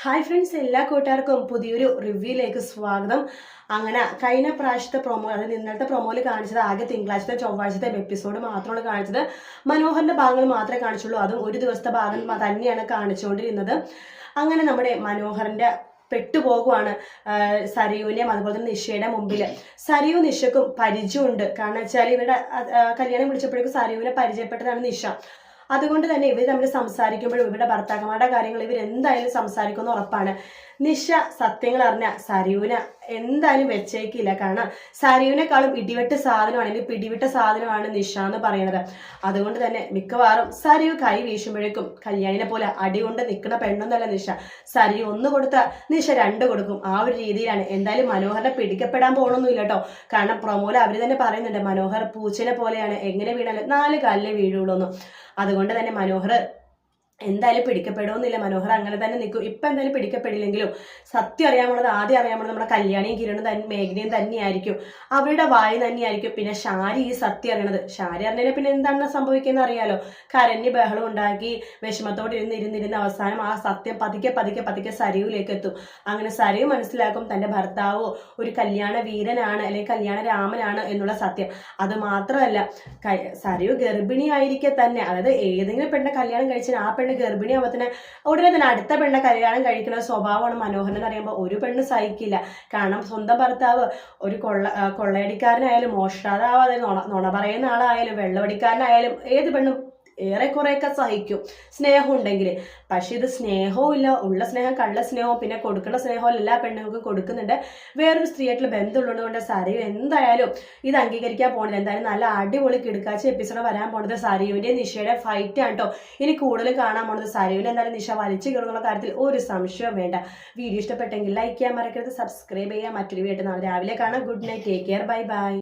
Hi friends, എല്ലാ കൂട്ടുകാർക്കും പുതിയൊരു റിവ്യൂയിലേക്ക് സ്വാഗതം. അങ്ങനെ കഴിഞ്ഞ പ്രാവശ്യത്തെ പ്രൊമോ, അതായത് ഇന്നലത്തെ പ്രൊമോയിൽ കാണിച്ചത് ആകെ തിങ്കളാഴ്ചത്തെ ചൊവ്വാഴ്ചത്തെ എപ്പിസോഡ് മാത്രമാണ് കാണിച്ചത്. മനോഹറിന്റെ ഭാഗങ്ങൾ മാത്രമേ കാണിച്ചുള്ളൂ. അതും ഒരു ദിവസത്തെ ഭാഗം തന്നെയാണ് കാണിച്ചുകൊണ്ടിരുന്നത്. അങ്ങനെ നമ്മുടെ മനോഹറിന്റെ പെട്ടുപോകുവാണ് സരയുവിനെയും അതുപോലെ തന്നെ നിഷയുടെ മുമ്പിൽ. സരയു നിഷക്കും പരിചയമുണ്ട്. കാരണം വെച്ചാൽ ഇവരുടെ കല്യാണം വിളിച്ചപ്പോഴേക്കും സരയുവിനെ പരിചയപ്പെട്ടതാണ് നിഷ. അതുകൊണ്ട് തന്നെ ഇവർ തമ്മിൽ സംസാരിക്കുമ്പോഴും ഇവരുടെ ഭർത്താക്കന്മാരുടെ കാര്യങ്ങൾ ഇവർ എന്തായാലും സംസാരിക്കുമെന്ന് ഉറപ്പാണ്. നിഷ സത്യങ്ങൾ അറിഞ്ഞ സരയുവിനെ എന്തായാലും വെച്ചേക്കില്ല. കാരണം സരയുവിനെക്കാളും ഇടിവെട്ട സാധനമാണ്, അല്ലെങ്കിൽ പിടിവിട്ട സാധനമാണ് നിഷ എന്ന് പറയുന്നത്. അതുകൊണ്ട് തന്നെ മിക്കവാറും സരയു കൈ വീശുമ്പോഴേക്കും കല്യാണിനെ പോലെ അടികൊണ്ട് നിൽക്കുന്ന പെണ്ണൊന്നല്ല നിഷ. സരയു ഒന്ന് കൊടുത്ത നിഷ രണ്ട് കൊടുക്കും. ആ ഒരു രീതിയിലാണ്. എന്തായാലും മനോഹറിനെ പിടിക്കപ്പെടാൻ പോകണമെന്നില്ല കേട്ടോ. കാരണം പ്രൊമോയിൽ അവർ തന്നെ പറയുന്നുണ്ട്, മനോഹർ പൂച്ചനെ പോലെയാണ്, എങ്ങനെ വീണാലും 4 കാലിലേ വീഴുള്ളൂ. അതുകൊണ്ട് തന്നെ മനോഹർ എന്തായാലും പിടിക്കപ്പെടുമെന്നില്ല. മനോഹർ അങ്ങനെ തന്നെ നിൽക്കും. ഇപ്പൊ എന്തായാലും പിടിക്കപ്പെടില്ലെങ്കിലും സത്യം അറിയാമുള്ളത്, ആദ്യം അറിയാമുള്ളത് നമ്മുടെ കല്യാണിയും കിരണും മേഘനയും തന്നെയായിരിക്കും. അവരുടെ വായു തന്നെയായിരിക്കും. പിന്നെ ഷാരി ഈ സത്യം അറിയണത്. ഷാരി അറിഞ്ഞാൽ പിന്നെ എന്താണ് സംഭവിക്കുന്നത് അറിയാലോ. കരഞ്ഞ് ബഹളം ഉണ്ടാക്കി വിഷമത്തോടെ ഇരുന്നിരുന്നിരുന്ന് അവസാനം ആ സത്യം പതുക്കെ പതുക്കെ പതുക്കെ സരയുവിലേക്ക് എത്തും. അങ്ങനെ സരയു മനസ്സിലാക്കും തന്റെ ഭർത്താവ് ഒരു കല്യാണ വീരനാണ്, അല്ലെങ്കിൽ കല്യാണ രാമനാണ് എന്നുള്ള സത്യം. അത് മാത്രമല്ല, സരയു ഗർഭിണിയായിരിക്കെ തന്നെ, അതായത് ഏതെങ്കിലും പെണ്ണെ കല്യാണം കഴിച്ചാൽ ആ ഗർഭിണിയാവുമ്പോൾ തന്നെ ഉടനെ തന്നെ അടുത്ത പെണ്ണെ കല്യാണം കഴിക്കുന്ന സ്വഭാവമാണ് മനോഹരൻ എന്ന് പറയുമ്പോൾ ഒരു പെണ്ണ് സഹിക്കില്ല. കാരണം സ്വന്തം ഭർത്താവ് ഒരു കൊള്ളയടിക്കാരനായാലും, മോഷ്ടാതാവാതെ നുണ പറയുന്ന ആളായാലും, വെള്ളമടിക്കാരനായാലും ഏത് പെണ്ണും ഏറെക്കുറെയൊക്കെ സഹിക്കും, സ്നേഹം ഉണ്ടെങ്കിൽ. പക്ഷെ ഇത് സ്നേഹവും ഇല്ല. ഉള്ള സ്നേഹം കള്ള സ്നേഹവും പിന്നെ കൊടുക്കുന്ന സ്നേഹവും എല്ലാ പെണ്ണുങ്ങൾക്കും കൊടുക്കുന്നുണ്ട്. വേറൊരു സ്ത്രീയായിട്ടുള്ള ബന്ധമുള്ളത് കൊണ്ട് സരയു എന്തായാലും ഇത് അംഗീകരിക്കാൻ പോകുന്നില്ല. എന്തായാലും നല്ല അടിപൊളി കിടക്കാച്ച എപ്പിസോഡ് വരാൻ പോകുന്നത് സരയുവിന്റെ നിഷയുടെ ഫൈറ്റ് ആണ് കേട്ടോ. ഇനി കൂടുതൽ കാണാൻ പോകുന്നത് സരയുവിനെ എന്തായാലും നിഷ വലിച്ചു കയറുന്ന കാര്യത്തിൽ ഒരു സംശയവും വേണ്ട. വീഡിയോ ഇഷ്ടപ്പെട്ടെങ്കിൽ ലൈക്ക് ചെയ്യാൻ മറക്കരുത്, സബ്സ്ക്രൈബ് ചെയ്യാൻ. മറ്റൊരു വീട്ടിൽ നാളെ രാവിലെ കാണാം. Good night, take care, bye bye.